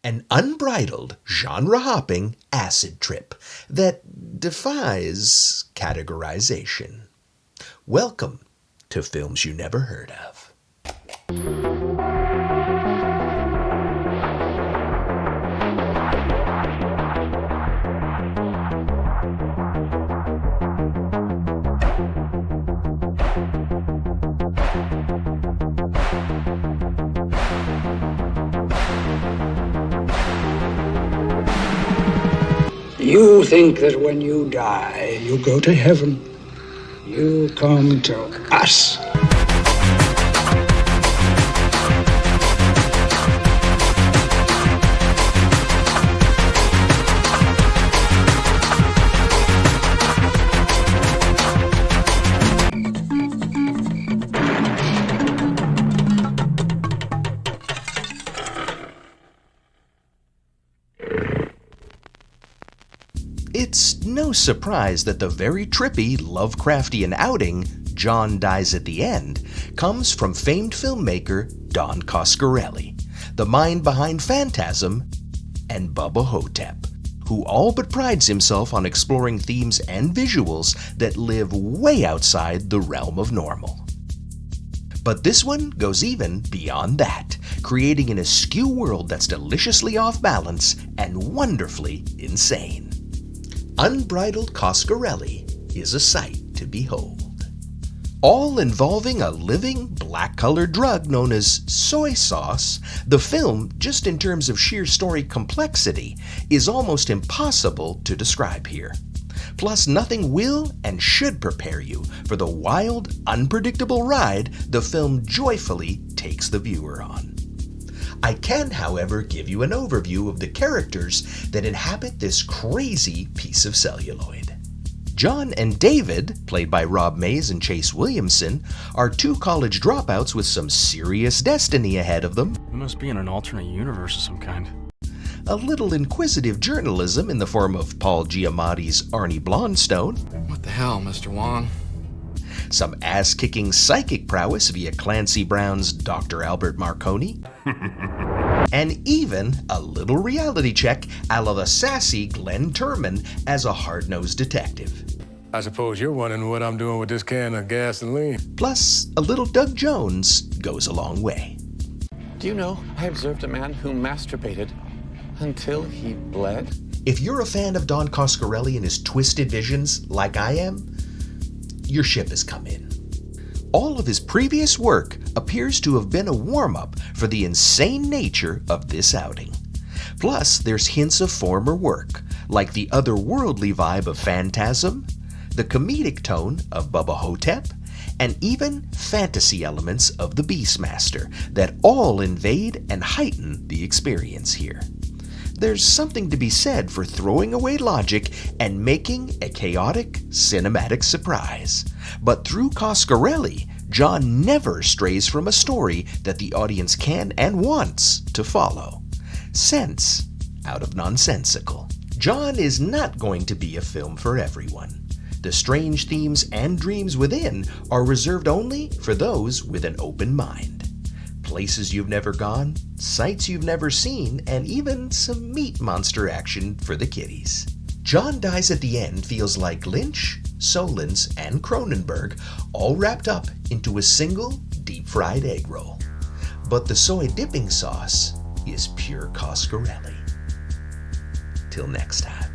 An unbridled, genre-hopping acid trip that defies categorization. Welcome to Films You Never Heard of. You think that when you die, you go to heaven. You come to us. It's no surprise that the very trippy Lovecraftian outing, John Dies at the End, comes from famed filmmaker Don Coscarelli, the mind behind Phantasm and Bubba Hotep, who all but prides himself on exploring themes and visuals that live way outside the realm of normal. But this one goes even beyond that, creating an askew world that's deliciously off balance and wonderfully insane. Unbridled Coscarelli is a sight to behold. All involving a living black-colored drug known as soy sauce, the film, just in terms of sheer story complexity, is almost impossible to describe here. Plus, nothing will and should prepare you for the wild, unpredictable ride the film joyfully takes the viewer on. I can, however, give you an overview of the characters that inhabit this crazy piece of celluloid. John and David, played by Rob Mays and Chase Williamson, are two college dropouts with some serious destiny ahead of them. We must be in an alternate universe of some kind. A little inquisitive journalism in the form of Paul Giamatti's Arnie Blonstone. What the hell, Mr. Wong? Some ass-kicking psychic prowess via Clancy Brown's Dr. Albert Marconi. And even a little reality check a la the sassy Glenn Turman as a hard-nosed detective. I suppose you're wondering what I'm doing with this can of gasoline. Plus, a little Doug Jones goes a long way. Do you know, I observed a man who masturbated until he bled? If you're a fan of Don Coscarelli and his twisted visions, like I am, your ship has come in. All of his previous work appears to have been a warm-up for the insane nature of this outing. Plus, there's hints of former work, like the otherworldly vibe of Phantasm, the comedic tone of Bubba Hotep, and even fantasy elements of the Beastmaster that all invade and heighten the experience here. There's something to be said for throwing away logic and making a chaotic cinematic surprise. But through Coscarelli, John never strays from a story that the audience can and wants to follow. Sense out of nonsensical. John is not going to be a film for everyone. The strange themes and dreams within are reserved only for those with an open mind. Places you've never gone, sights you've never seen, and even some meat monster action for the kiddies. John Dies at the End feels like Lynch, Solins, and Cronenberg all wrapped up into a single deep-fried egg roll. But the soy dipping sauce is pure Coscarelli. Till next time.